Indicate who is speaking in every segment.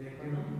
Speaker 1: Reactivity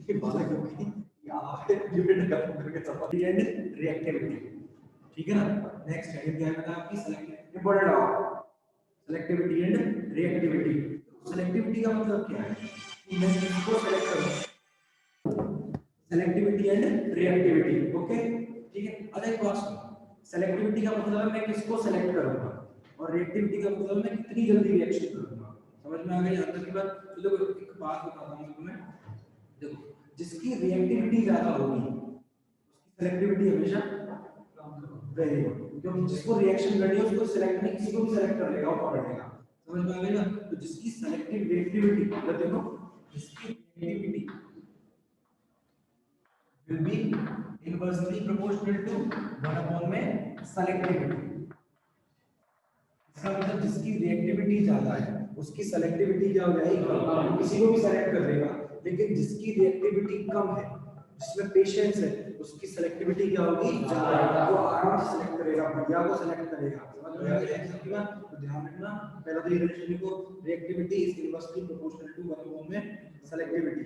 Speaker 1: ये बात होगी यार यूनिट करके सफाई एंड रिएक्टिविटी, ठीक है ना। नेक्स्ट है क्या है आपकी सेलेक्टिव इंपॉर्टेंट आओ सेलेक्टिविटी एंड रिएक्टिविटी। सेलेक्टिविटी का मतलब क्या है कि मैं इसको सेलेक्ट करूं, सेलेक्टिविटी एंड रिएक्टिविटी, ओके ठीक है। अब एक बात सुनो, सेलेक्टिविटी का मतलब है मैं किसको सेलेक्ट करूंगा और रिएक्टिविटी का मतलब मैं कितनी जल्दी रिएक्शन करूंगा। समझ में आ गई अंदर की बात। तो देखो एक बात बताता हूं तुम्हें, देखो जिसकी रिएक्टिविटी ज्यादा होगी उसकी सेलेक्टिविटी हमेशा वेरी गुड, क्योंकि जिसको रिएक्शन करनी है उसको सिलेक्ट नहीं किसी को भी सिलेक्ट कर लेगा और पकड़ लेगा। समझ में आ गई ना। तो जिसकी सेलेक्टिव रिएक्टिविटी मतलब देखो जिसकी reactivity will be inversely proportional to 1 upon में selectivity। इसका मतलब जिसकी रिएक्टिविटी ज्यादा है उसकी सेलेक्टिविटी क्या हो जाएगी कम, किसी को भी सेलेक्ट कर लेगा। लेकिन जिसकी रिएक्टिविटी कम है जिसमें पेशेंस है उसकी सेलेक्टिविटी क्या होगी ज्यादा, वो आराम से सेलेक्ट करेगा, बढ़िया को सेलेक्ट करेगा। समझ में आ गया इसकी बात। तो ध्यान रखना पहला तो ये रिलेशन को reactivity is inversely proportional to 1 upon में सेलेक्टिविटी,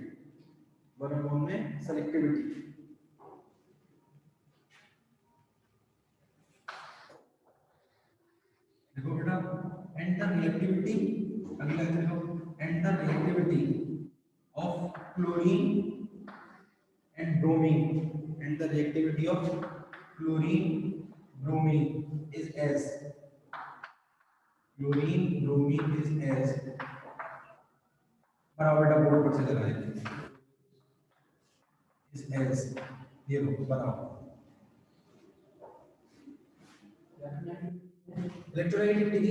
Speaker 1: 1 upon में सेलेक्टिविटी। देखो बेटा एंटर रिएक्टिविटी, अगला देखो enter reactivity of chlorine and bromine, and the reactivity of chlorine bromine is as chlorine bromine is as बराबर बेटा बोर्ड पर से लगाएंगे is as ये लो बताओ इलेक्ट्रोनेगेटिविटी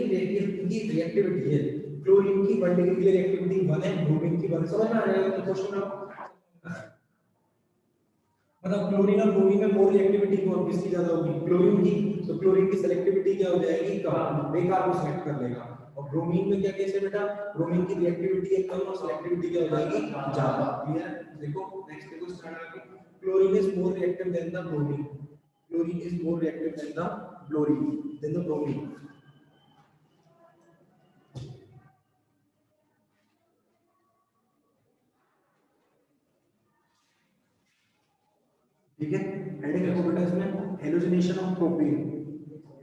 Speaker 1: की रिएक्टिविटी है, क्लोरीन की 1 डिग्री के लिए रिएक्टिविटी 1 है, ब्रोमीन की 1। समझ में आ रहा है तो क्वेश्चन मतलब क्लोरीन और ब्रोमीन में मोर रिएक्टिविटी कौन किसकी ज्यादा होगी, क्लोरीन की। तो क्लोरीन की सेलेक्टिविटी क्या हो जाएगी कम, बेकार को सेलेक्ट कर लेगा। और ब्रोमीन में क्या केस है बेटा, ब्रोमीन की रिएक्टिविटी कम और सेलेक्टिविटी क्या हो जाएगी ज्यादा। क्लियर। देखो नेक्स्ट देखो स्टार्ट आगे, chlorine is more reactive than the bromine, chlorine is more reactive than the bromine. ठीक है। हेडिंग देखो बेटा इसमें halogenation of propane,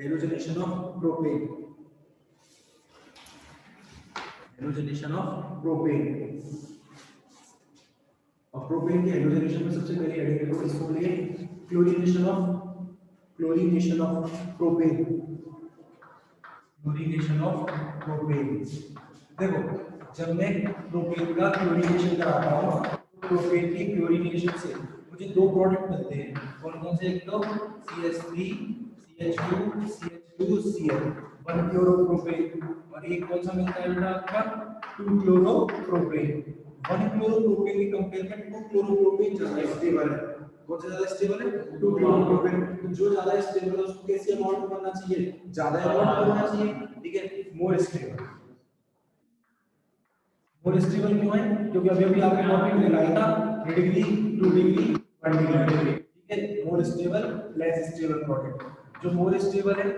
Speaker 1: halogenation of propane, halogenation of propane. और प्रोपेन के हेलोजिनेशन में सबसे पहले हेडिंग देखो इसको बोलिए chlorination of propane, chlorination of propane. देखो जब मैं प्रोपेन का क्लोरीनेशन कराता हूं प्रोपेन की क्लोरीनेशन से मुझे दो प्रोडक्ट मिलते हैं, कौन कौन से, एक तो CH3 CH2 CH2 Cl 1 chloropropane, और एक कौन सा मिलता है बेटा आपका 2 क्लोरोप्रोपेन। 1 क्लोरोप्रोपेन के कंपेयर में 2 क्लोरोप्रोपेन ज्यादा स्टेबल है। कौन सा ज्यादा स्टेबल है, 2 क्लोरोप्रोपेन। तो जो ज्यादा स्टेबल है उसको कैसे अमाउंट बनना चाहिए, ज्यादा अमाउंट बनना चाहिए, ठीक है। मोर स्टेबल, मोर स्टेबल क्यों है, क्योंकि अभी अभी आपने टॉपिक निकाला था 3 डिग्री 2 डिग्री 1 डिग्री, ठीक है। More stable less stable product, जो मोर स्टेबल है।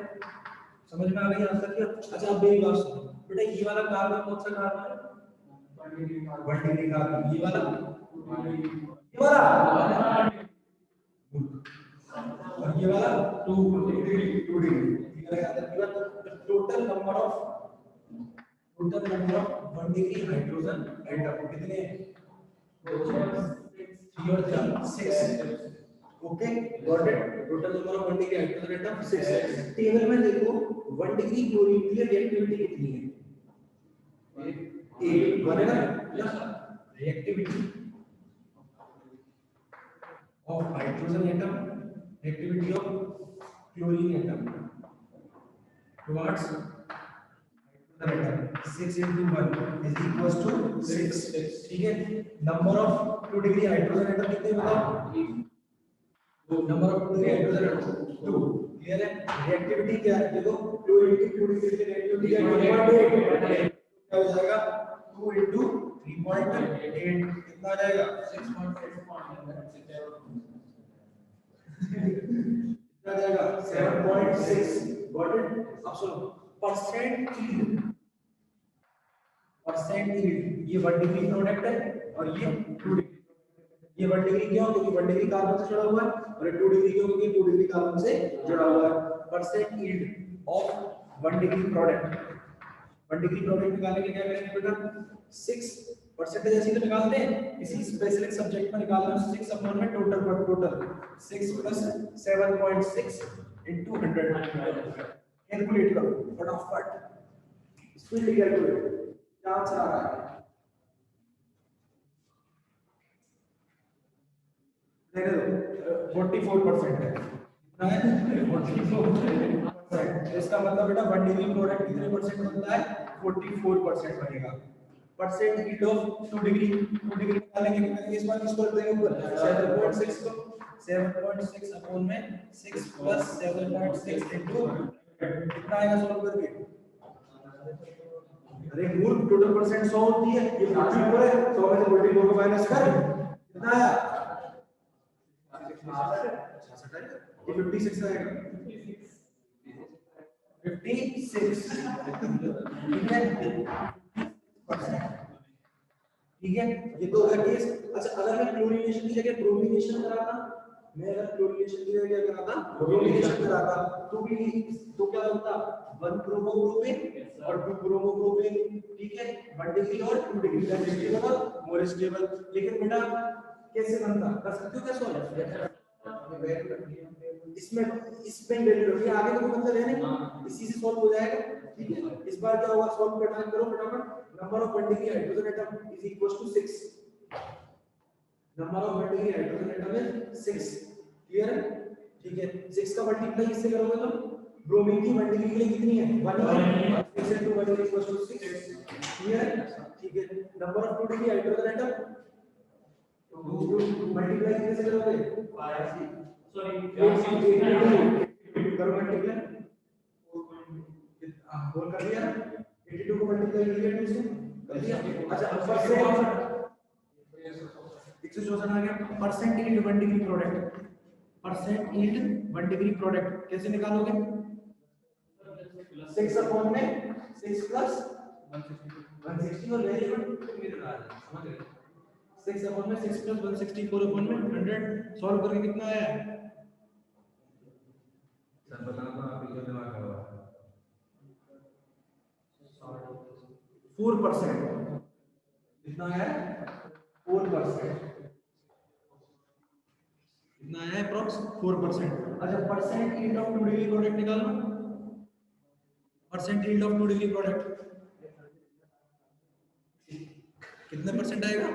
Speaker 1: समझ में आ गई आंसर क्या। अच्छा अब मेरी बात सुनो बेटा, ये वाला कार्बन कौन सा कार्बन है, 1 डिग्री कार्बन। ये वाला और ये वाला 2 डिग्री 2 डिग्री, ठीक है। आंसर की बात total number of 1 degree hydrogen atom कितने, 3 और 3 6, okay got it. Total number of 1 degree hydrogen atom 6 है। टेबल में देखो 1 डिग्री क्लोरीन की रिएक्टिविटी कितनी है, 8 बनेगा plus reactivity of hydrogen atom, reactivity of chlorine atom towards 6 into 1 is equals to 6, ठीक है। Number of 2 degree hydrogen atom कितने बताओ, number of 2 degree hydrogen atom 2, clear है। रिएक्टिविटी क्या है देखो, क्लोरीन की 2 डिग्री की रिएक्टिविटी क्या हो जाएगा 2 into 3.8 कितना आ जाएगा 6.8 कितना आ जाएगा 7.6 गॉट इट। अब सुनो परसेंट यील्ड ये 1 डिग्री प्रोडक्ट है और ये 2 डिग्री। ये 1 डिग्री क्यों? क्योंकि 1 डिग्री कार्बन से जुड़ा हुआ है और ये 2 डिग्री क्यों? क्योंकि 2 डिग्री कार्बन से जुड़ा हुआ है। Percent yield of 1 degree product. 1 degree product निकालने के लिए क्या करेंगे बेटा? 6 परसेंटेज ऐसे तो निकालते हैं, इसी स्पेसिफिक सब्जेक्ट में निकालना है 6 अपॉन में टोटल पर टोटल 6 प्लस 7.6 इनटू 100। कैलकुलेट करो फटाफट, स्पीड कैलकुलेट, क्या आंसर आ रहा है? लेने दो 44% है। कितना है? 44%। इसका मतलब बेटा 1 डिग्री प्रोडक्ट कितने परसेंट बनता है? 44% बनेगा। परसेंट हीट ऑफ 2 डिग्री निकालेंगे कितना? इस बार इसको रख देंगे ऊपर 7.6 को 7.6 अपॉन में 6 प्लस 7.6 इनटू कितना आएगा सॉल्व करके? अरे मूल टोटल परसेंट 100 होती है, ये 44 है, 100 में से 44 को माइनस कर कितना आया? 66 है, ये 56 आएगा 56। ठीक है ठीक है, ये तो होगा केस। अच्छा अगर मैं क्लोरीनेशन की जगह ब्रोमीनेशन कराता, मैं अगर क्लोरीनेशन की जगह क्या कराता? ब्रोमीनेशन कराता तो भी तो क्या होता? 1 ब्रोमोप्रोपेन और 2 ब्रोमोप्रोपेन। ठीक है 1 डिग्री और 2 डिग्री का स्टेबल और मोर स्टेबल। लेकिन बेटा कैसे बनता? कर सकते हो क्या सॉल्व? इसमें वैल्यू रखिए, आगे तो कोई मतलब है नहीं, इसी से सॉल्व हो जाएगा। ठीक है इस बार क्या होगा? सॉल्व करना है, करो फटाफट। Number of 1 degree hydrogen atom is equal to 6। Number of 1 degree hydrogen atom is 6। Clear है? ठीक है 6 का मल्टीप्लाई इससे करोगे तो ब्रोमीन की 1 डिग्री के लिए कितनी है? 1 है, 6 into 1 is equal to 6। Clear? ठीक है number of 2 degree hydrogen atom multiply कैसे करोगे? 5 सॉरी करो मल्टीप्लाई, बोल कर दिया 82 को मल्टीप्लाई कर दिया 2 से कर दिया। अच्छा परसेंट 164 आ गया। Percent yield 1 degree product, percent yield 1 degree product कैसे निकालोगे? 6 अपॉन में 6 प्लस 160 और वेरी गुड समझ गए। 6 अपॉन में 6 प्लस 164 अपॉन में 100 सॉल्व करके कितना आया? सर बताना तो आप जो दिमाग लगा 4%। कितना है? 4%। कितना है अप्रॉक्स? 4%। अच्छा percent yield of 2 degree product निकालो। Percent yield of 2 degree product कितने परसेंट आएगा?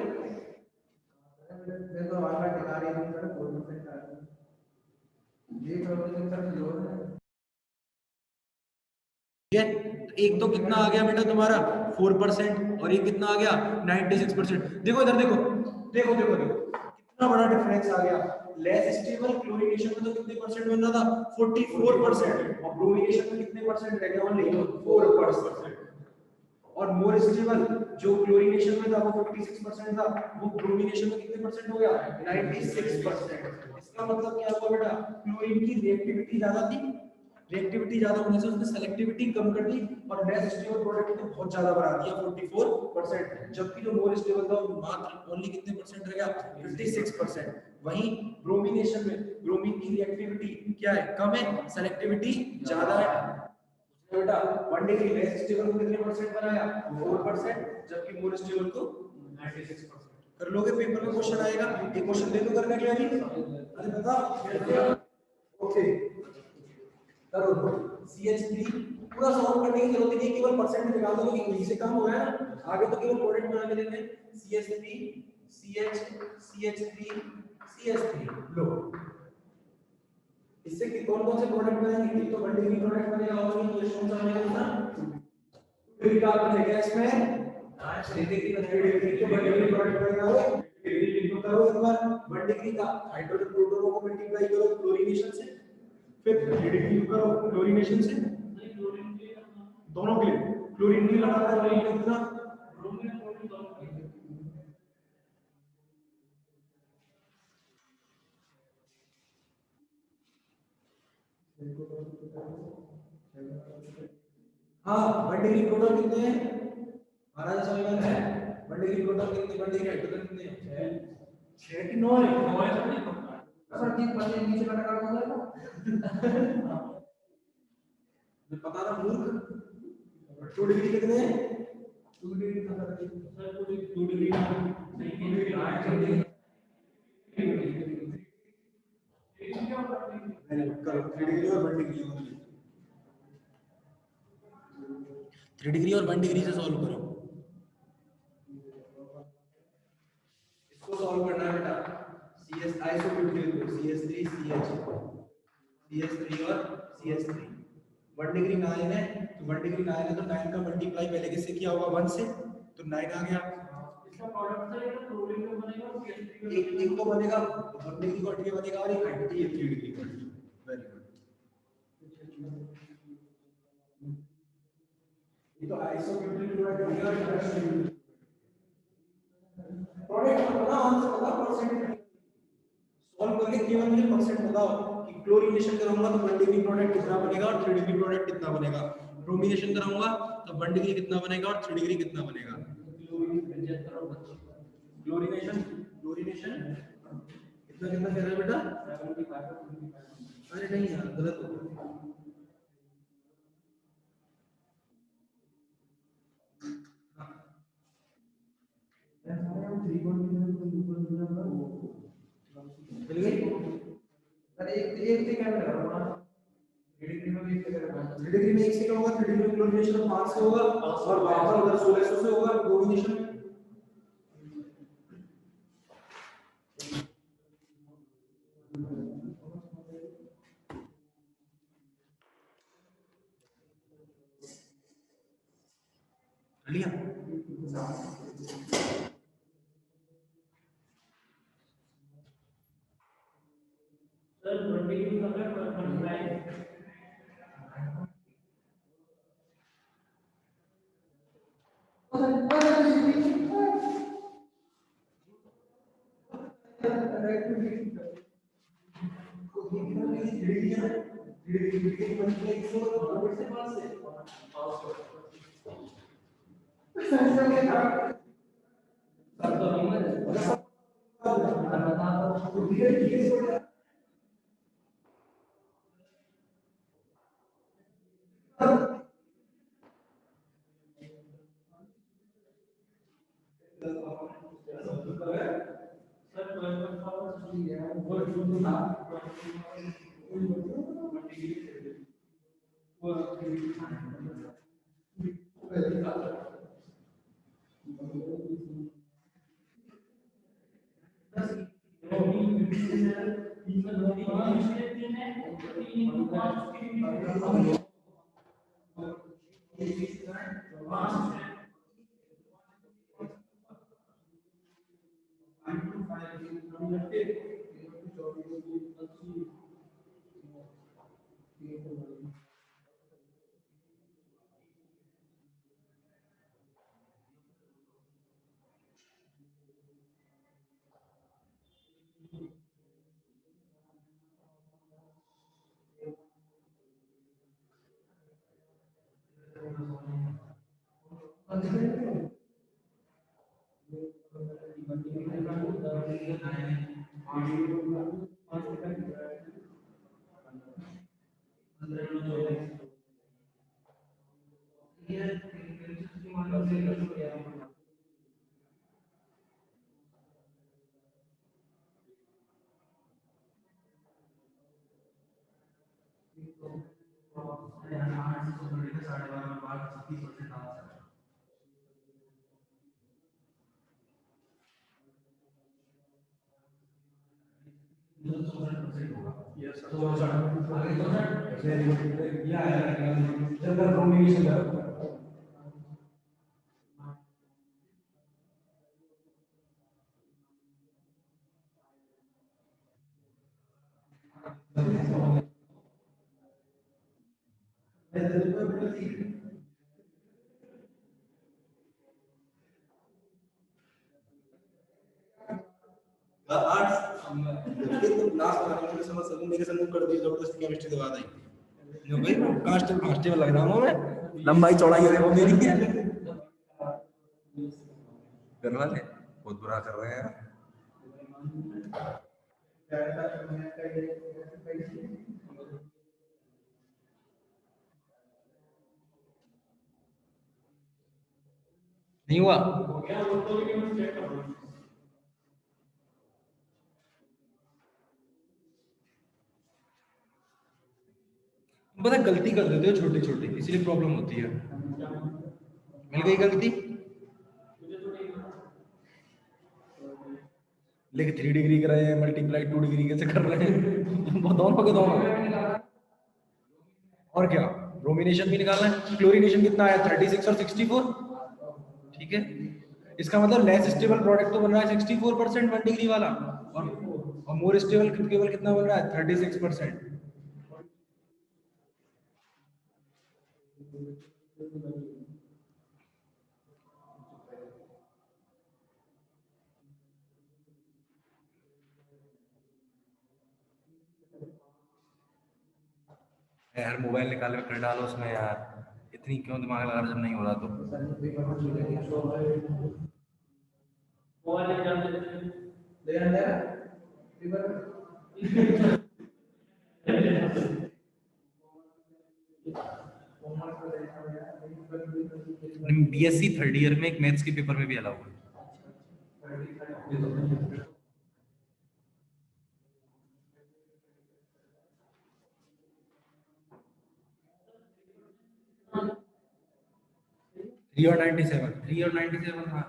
Speaker 1: मैं तो वाला टिका रही हूं सर 4% आ रहा है। ये प्रोपोर्शन सर लो है। ठीक है एक तो कितना आ गया बेटा तुम्हारा 4% और ये कितना आ गया 96%। देखो इधर देखो देखो देखो देखो कितना बड़ा डिफरेंस आ गया। लेस स्टेबल क्लोरीनेशन में तो कितने परसेंट बन रहा था? 44% और ब्रोमीनेशन में कितने परसेंट रह गया? ओनली 4%। और मोर स्टेबल जो क्लोरीनेशन में था वो 56% था, वो ब्रोमीनेशन में कितने परसेंट हो गया? 96%। इसका मतलब क्या हुआ बेटा? क्लोरीन की रिएक्टिविटी ज्यादा थी, रिएक्टिविटी ज्यादा होने से उसने सेलेक्टिविटी कम कर दी और लेस स्टेबल प्रोडक्ट को बहुत ज्यादा बढ़ा दिया 44%। जबकि जो मोर स्टेबल था वो मात्र ओनली कितने परसेंट रह गया? 56%। वहीं ब्रोमीनेशन में ब्रोमीन की रिएक्टिविटी क्या है? कम है, सेलेक्टिविटी ज्यादा है। बेटा 1 डिग्री लेस स्टेबल को कितने परसेंट बनाया? 4%, जबकि मोर स्टेबल को 96%। कर लोगे पेपर में क्वेश्चन आएगा, एक क्वेश्चन दे दो करने के लिए अभी। अरे बताओ ओके करो CH3 पूरा सॉल्व करने की जरूरत नहीं, केवल परसेंट निकाल दो कि यहीं से काम हो रहा है ना, आगे तो केवल प्रोडक्ट बना के देते हैं। CH3 CH3 CH3 लो इससे कि कौन कौन से प्रोडक्ट बनेंगे? एक तो 1 डिग्री प्रोडक्ट बनेगा और ये कौन सा बनेगा ना? 2 डिग्री कार्बन है इसमें 3 डिग्री का 3 डिग्री तो 1 डिग्री प्रोडक्ट बनेगा वो डिग्री करो एक बार 1 डिग्री का हाइड्रोजन प्रोटॉन को मल्टीप्लाई करो क्लोरीनेशन से, फिर 3 डिग्री करो क्लोरीनेशन से। दोनों के लिए क्लोरीन भी लगाना है, क्लोरीन कितना हाँ 1 डिग्री प्रोटॉन कितने हैं महाराज समीकरण है 1 डिग्री प्रोटॉन कितने 1 डिग्री हाइड्रोजन कितने हैं 6 कि 9 है 9 है सर ठीक पहले नीचे का टका हो जाएगा मैं पता था मूर्ख 2 डिग्री कितने हैं 2 डिग्री का सर 2 डिग्री नहीं 2 डिग्री करो 3 डिग्री और 1 डिग्री 3 डिग्री और 1 डिग्री से सॉल्व करो इसको सॉल्व करना है बेटा CS आइसोब्यूटेन को CS3 CH CS3 और CH3 1 डिग्री 9 है तो 1 डिग्री 9 है तो 9 का मल्टीप्लाई पहले किससे किया होगा 1 से तो 9 आ गया इसका प्रोडक्ट से एक क्लोरीन का बनेगा एक तो बनेगा 1 डिग्री का ये बनेगा और एक घटती है 3 डिग्री का वेरी गुड ये तो आइसोब्यूटेन प्रोडक्ट बनेगा प्रोडक्ट बना आंसर बता परसेंट सॉल्व करके केवल मुझे परसेंट बताओ कि क्लोरीनेशन करूंगा तो 1 डिग्री प्रोडक्ट कितना बनेगा और 3 डिग्री प्रोडक्ट कितना बनेगा ब्रोमिनेशन कराऊंगा तो 1 डिग्री कितना बनेगा और 3 डिग्री कितना बनेगा क्लोरीनेशन क्लोरीनेशन कितना कितना कह रहा है बेटा 75 अरे नहीं यार गलत हो गया मिल गई अरे एक से क्या करेगा 3 डिग्री में 1 से करेगा 3 डिग्री में 1 से क्या होगा 3 डिग्री में क्लोरीनेशन 5 से होगा और बाहर उधर 1600 से होगा ब्रोमिनेशन लिया सर 1 डिग्री का है 1 आर्ट्स लास्ट वाला मुझे समझ सकूं मेरे संग कर दी जबरदस्ती केमिस्ट्री दबा दी जो भाई कांस्टेबल लग रहा हूँ मैं, लंबाई चौड़ाई देखो मेरी करवा ले, बहुत बुरा कर रहे हैं नहीं हुआ। पता गलती कर देते हो छोटी छोटी, इसीलिए प्रॉब्लम होती है। मिल गई गलती, लेकिन 3 डिग्री कर रहे हैं, मल्टीप्लाई 2 डिग्री कैसे कर रहे हैं वो दोनों के दोनों। और क्या, ब्रोमिनेशन भी निकालना है, क्लोरीनेशन कितना है 36 और 64, ठीक है। इसका मतलब लेस स्टेबल प्रोडक्ट तो बन रहा है 64% 1 डिग्री वाला, और मोर स्टेबल केवल कितना बन रहा है 36%। यार मोबाइल निकाल के कर डालो उसमें यार, इतनी क्यों दिमाग लगा रहा जब नहीं हो रहा तो। बीएससी थर्ड ईयर में एक मैथ्स के पेपर में भी अलाउ है। 3 और 97, 3 और 97 हाँ।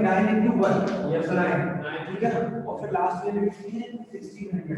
Speaker 1: Nine into one, yes nine, ठीक है ना, और फिर लास्ट में 16 16